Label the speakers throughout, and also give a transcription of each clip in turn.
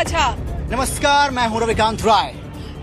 Speaker 1: झा।
Speaker 2: नमस्कार, मैं हूं रविकांत राय।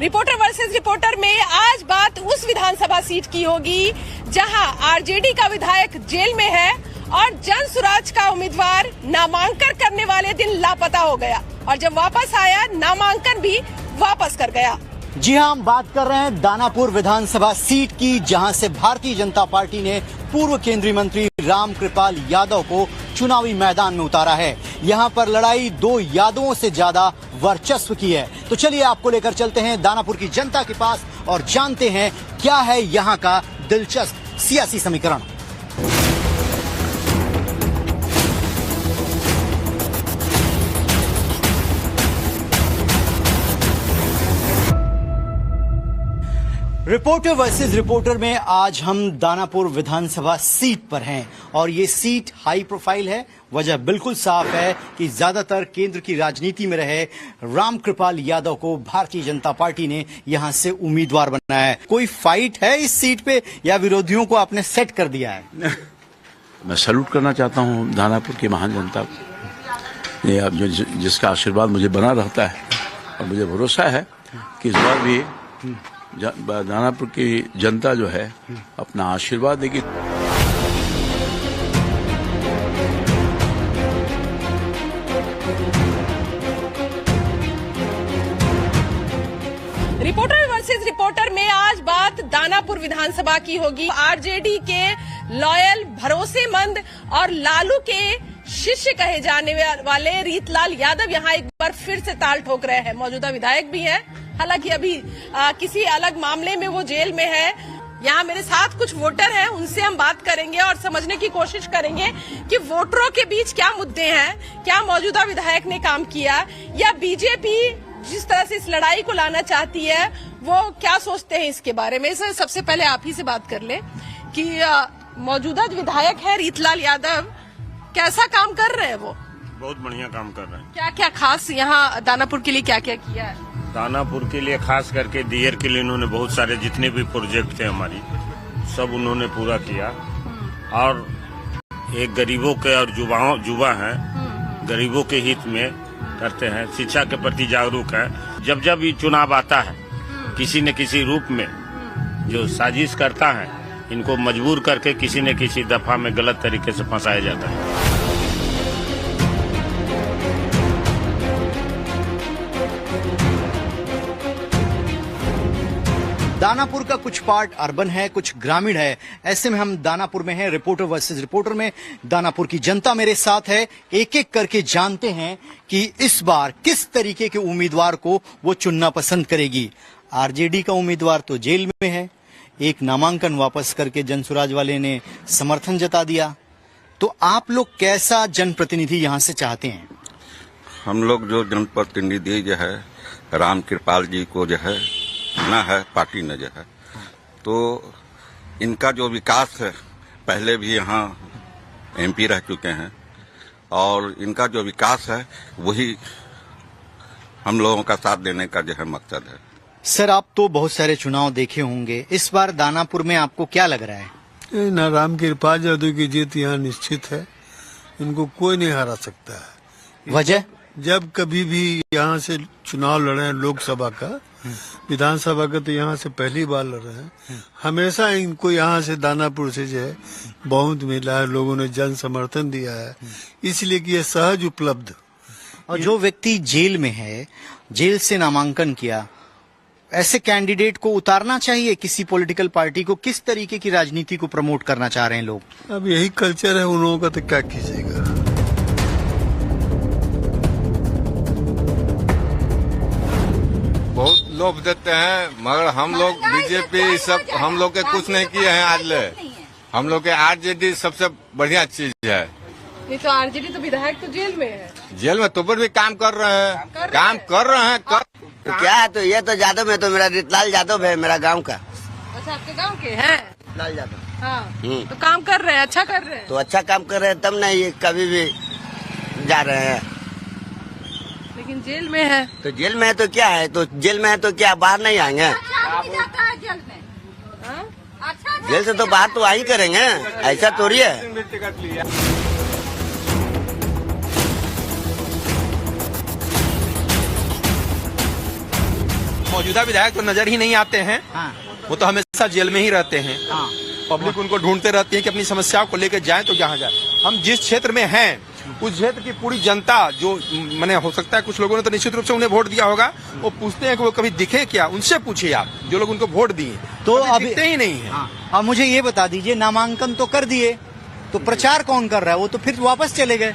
Speaker 1: रिपोर्टर वर्सेस रिपोर्टर में आज बात उस विधानसभा सीट की होगी जहां आरजेडी का विधायक जेल में है और जन सुराज का उम्मीदवार नामांकन करने वाले दिन लापता हो गया और जब वापस आया नामांकन भी वापस कर गया।
Speaker 2: जी हां, हम बात कर रहे हैं दानापुर विधानसभा सीट की, जहां से भारतीय जनता पार्टी ने पूर्व केंद्रीय मंत्री रामकृपाल यादव को चुनावी मैदान में उतारा है। यहां पर लड़ाई दो यादवों से ज्यादा वर्चस्व की है। तो चलिए आपको लेकर चलते हैं दानापुर की जनता के पास और जानते हैं क्या है यहां का दिलचस्प सियासी समीकरण। रिपोर्टर वर्सेस रिपोर्टर में आज हम दानापुर विधानसभा सीट पर हैं और ये सीट हाई प्रोफाइल है। वजह बिल्कुल साफ है कि ज्यादातर केंद्र की राजनीति में रहे रामकृपाल यादव को भारतीय जनता पार्टी ने यहां से उम्मीदवार बनाया है। कोई फाइट है इस सीट पे या विरोधियों को आपने सेट कर दिया है?
Speaker 3: मैं सैल्यूट करना चाहता हूं दानापुर की महान जनता को, ये अब जिसका आशीर्वाद मुझे बना रहता है और मुझे भरोसा है कि इस बार भी दानापुर की जनता जो है अपना आशीर्वाद देगी।
Speaker 1: रिपोर्टर वर्सेस रिपोर्टर में आज बात दानापुर विधानसभा की होगी। आरजेडी के लॉयल, भरोसेमंद और लालू के शिष्य कहे जाने वाले रीतलाल यादव यहाँ एक बार फिर से ताल ठोक रहे हैं। मौजूदा विधायक भी हैं, हालांकि अभी किसी अलग मामले में वो जेल में है। यहाँ मेरे साथ कुछ वोटर हैं, उनसे हम बात करेंगे और समझने की कोशिश करेंगे कि वोटरों के बीच क्या मुद्दे हैं, क्या मौजूदा विधायक ने काम किया या बीजेपी जिस तरह से इस लड़ाई को लाना चाहती है वो क्या सोचते हैं इसके बारे में। सबसे पहले आप ही से बात कर ले कि मौजूदा विधायक है रीतलाल यादव, कैसा काम कर रहे हैं वो?
Speaker 4: बहुत बढ़िया काम कर रहे हैं।
Speaker 1: क्या क्या खास यहाँ दानापुर के लिए क्या क्या किया है?
Speaker 4: दानापुर के लिए खास करके दियर के लिए इन्होंने बहुत सारे जितने भी प्रोजेक्ट थे हमारी सब उन्होंने पूरा किया और एक गरीबों के और युवा हैं, गरीबों के हित में करते हैं, शिक्षा के प्रति जागरूक है। जब जब ये चुनाव आता है किसी न किसी रूप में जो साजिश करता है इनको मजबूर करके किसी न किसी दफा में गलत तरीके से फंसाया जाता है।
Speaker 2: दानापुर का कुछ पार्ट अर्बन है, कुछ ग्रामीण है। ऐसे में हम दानापुर में हैं, रिपोर्टर वर्सेस रिपोर्टर में दानापुर की जनता मेरे साथ है। एक एक करके जानते हैं कि इस बार किस तरीके के उम्मीदवार को वो चुनना पसंद करेगी। आरजेडी का उम्मीदवार तो जेल में है, एक नामांकन वापस करके जनसुराज वाले ने समर्थन जता दिया। तो आप लोग कैसा जनप्रतिनिधि यहाँ से चाहते हैं?
Speaker 5: हम लोग जो जनप्रतिनिधि जो है रामकृपाल जी को जो है ना है पार्टी ने जो है, तो इनका जो विकास है, पहले भी यहाँ एमपी रह चुके हैं और इनका जो विकास है वही हम लोगों का साथ देने का जो है मकसद है।
Speaker 2: सर, आप तो बहुत सारे चुनाव देखे होंगे, इस बार दानापुर में आपको क्या लग रहा है?
Speaker 6: ना रामकृपाल यादव की जीत यहाँ निश्चित है, इनको कोई नहीं हरा सकता है।
Speaker 2: वजह?
Speaker 6: जब कभी भी यहाँ से चुनाव लड़े हैं, लोकसभा का, विधानसभा का तो यहाँ से पहली बार लड़ रहे हैं, हमेशा इनको यहाँ से दानापुर से जो है बहुत मिला है, लोगों ने जन समर्थन दिया है, इसलिए कि ये सहज उपलब्ध।
Speaker 2: और जो व्यक्ति जेल में है, जेल से नामांकन किया, ऐसे कैंडिडेट को उतारना चाहिए किसी पॉलिटिकल पार्टी को? किस तरीके की राजनीति को प्रमोट करना चाह रहे हैं लोग?
Speaker 6: अब यही कल्चर है उन लोगों का, तो क्या कीजिएगा।
Speaker 7: बहुत लोभ देते हैं मगर हम लोग बीजेपी सब हम लोग के कुछ नहीं किए हैं आज ले। हम लोग के आरजेडी सबसे बढ़िया चीज है।
Speaker 1: नहीं तो आरजेडी तो विधायक तो जेल में है।
Speaker 7: जेल में तो भी काम कर रहे हैं, काम कर रहे हैं।
Speaker 8: तो क्या है, तो ये तो यादव है, तो मेरा रीतलाल यादव है, मेरा गांव का।
Speaker 1: अच्छा, आपके गांव के हैं?
Speaker 8: लाल यादव।
Speaker 1: हाँ, तो काम कर रहे हैं, अच्छा कर रहे हैं।
Speaker 8: तो अच्छा काम कर रहे हैं तब नहीं कभी भी जा रहे हैं।
Speaker 1: लेकिन जेल में है।
Speaker 8: तो जेल में है तो क्या है, तो जेल में है तो क्या बाहर नहीं आएंगे? जेल से तो बाहर तो वही करेंगे, ऐसा थोड़ी है।
Speaker 9: मौजूदा विधायक तो नजर ही नहीं आते हैं।
Speaker 2: हाँ।
Speaker 9: वो तो हमेशा जेल में ही रहते हैं।
Speaker 2: हाँ।
Speaker 9: पब्लिक उनको ढूंढते रहती है कि अपनी समस्याओं को लेकर जाएं तो जहाँ जाए। हम जिस क्षेत्र में हैं उस क्षेत्र की पूरी जनता जो मैंने हो सकता है कुछ लोगों ने तो निश्चित रूप से उन्हें वोट दिया होगा, वो पूछते हैं कि वो कभी दिखे क्या, उनसे पूछिए आप जो लोग उनको वोट दिए
Speaker 2: तो
Speaker 9: अभी दिखते ही नहीं है।
Speaker 2: हाँ। अब मुझे ये बता दीजिए, नामांकन तो कर दिए, तो प्रचार कौन कर रहा है? वो तो फिर वापस चले गए।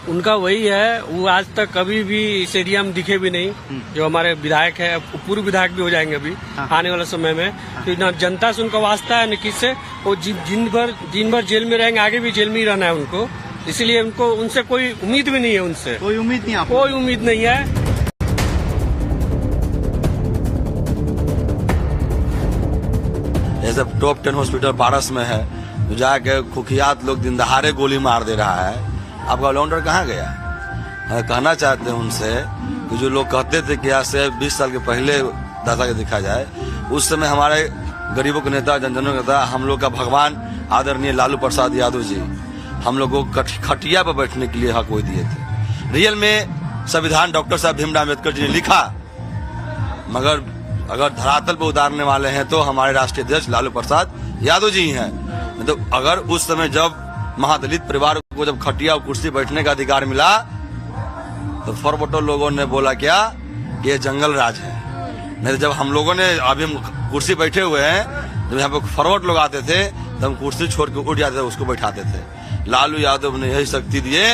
Speaker 10: उनका वही है, वो आज तक कभी भी इस एरिया में दिखे भी नहीं। जो हमारे विधायक है, पूर्व विधायक भी हो जाएंगे अभी आने वाले समय में। तो न जनता से उनका वास्ता है, न किससे। वो दिन भर जेल में रहेंगे, आगे भी जेल में ही रहना है उनको। इसलिए उनको उनसे कोई उम्मीद भी नहीं है। उनसे
Speaker 2: कोई उम्मीद नहीं, आपको
Speaker 10: कोई उम्मीद नहीं है।
Speaker 11: जैसे टॉप 10 हॉस्पिटल पारस में है, तो जाके खुखियात लोग दिन दहाड़े गोली मार दे रहा है। आपका ऑलराउंडर कहाँ गया? कहना चाहते हैं उनसे कि जो लोग कहते थे कि आज से 20 साल के पहले दादा के देखा जाए, उस समय हमारे गरीबों के नेता, जनजनों के नेता, हम लोग का भगवान आदरणीय लालू प्रसाद यादव जी हम लोग को खटिया पर बैठने के लिए हक वो दिए थे। रियल में संविधान डॉक्टर साहब भीमराव अम्बेडकर जी ने लिखा, मगर अगर धरातल पर उतारने वाले हैं तो हमारे राष्ट्रीय अध्यक्ष लालू प्रसाद यादव जी हैं। तो अगर उस समय जब महादलित परिवार को जब खटिया और कुर्सी बैठने का अधिकार मिला, तो फॉरवर्डर लोगों ने बोला क्या कि ये जंगल राज है। नहीं तो जब हम लोगों ने अभी हम कुर्सी बैठे हुए हैं, जब यहाँ पे फॉरवर्ड लोग आते थे तो हम कुर्सी छोड़ के उठ जाते थे, उसको बैठाते थे। लालू यादव ने यही शक्ति दिए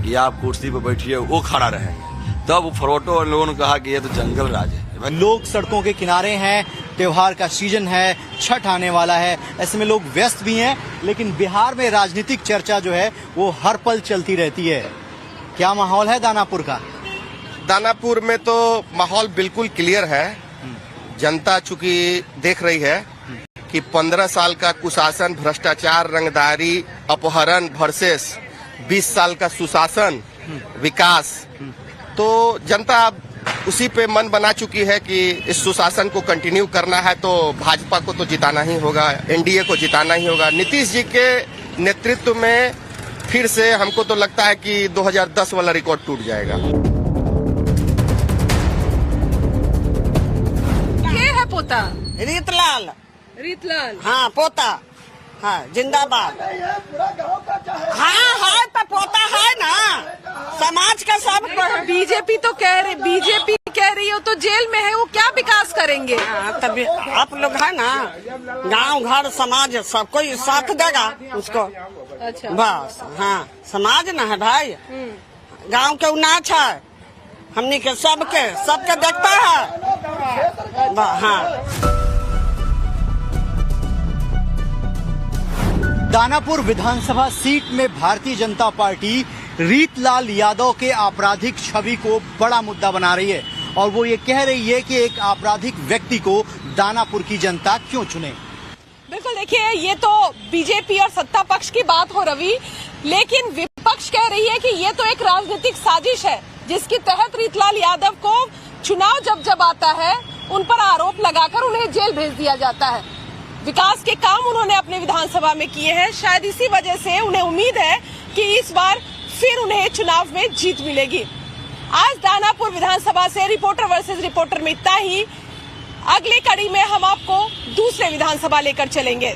Speaker 11: कि आप कुर्सी पर बैठिए, वो खड़ा रहेंगे। तब फॉरवर्डर लोगों ने कहा कि ये तो जंगल राज है।
Speaker 2: लोग सड़कों के किनारे हैं, त्योहार का सीजन है, छठ आने वाला है, ऐसे में लोग व्यस्त भी हैं। लेकिन बिहार में राजनीतिक चर्चा जो है वो हर पल चलती रहती है। क्या माहौल है दानापुर का?
Speaker 12: दानापुर में तो माहौल बिल्कुल क्लियर है। जनता चूंकि देख रही है कि 15 साल का कुशासन, भ्रष्टाचार, रंगदारी, अपहरण वर्सेस 20 साल का सुशासन, विकास, तो जनता उसी पे मन बना चुकी है कि इस सुशासन को कंटिन्यू करना है तो भाजपा को तो जिताना ही होगा, एनडीए को जिताना ही होगा। नीतीश जी के नेतृत्व में फिर से हमको तो लगता है कि 2010 वाला रिकॉर्ड टूट जाएगा।
Speaker 1: ये है पोता
Speaker 8: रीतलाल।
Speaker 1: रीतलाल,
Speaker 8: हाँ पोता, हाँ जिंदाबाद। हाँ है तो पोता है ना, समाज का सब।
Speaker 1: बीजेपी कह रही हो तो जेल में है, वो क्या विकास करेंगे?
Speaker 8: तभी आप लोग है ना, गांव घर समाज सब कोई साथ देगा उसको।
Speaker 1: अच्छा,
Speaker 8: बस हाँ, समाज ना है भाई, गांव के नाच है, हमनी के सबके देखता है। हाँ।
Speaker 2: दानापुर विधानसभा सीट में भारतीय जनता पार्टी रीतलाल यादव के आपराधिक छवि को बड़ा मुद्दा बना रही है और वो ये कह रही है कि एक आपराधिक व्यक्ति को दानापुर की जनता क्यों चुने।
Speaker 1: बिल्कुल, देखिए ये तो बीजेपी और सत्ता पक्ष की बात हो रवि, लेकिन विपक्ष कह रही है कि ये तो एक राजनीतिक साजिश है जिसके तहत रीतलाल यादव को चुनाव जब आता है उन पर आरोप लगाकर उन्हें जेल भेज दिया जाता है। विकास के काम उन्होंने अपने विधानसभा में किए हैं, शायद इसी वजह से उन्हें उम्मीद है कि इस बार फिर उन्हें चुनाव में जीत मिलेगी। आज दानापुर विधानसभा से रिपोर्टर वर्सेस रिपोर्टर में इतना ही। अगली कड़ी में हम आपको दूसरे विधानसभा लेकर चलेंगे।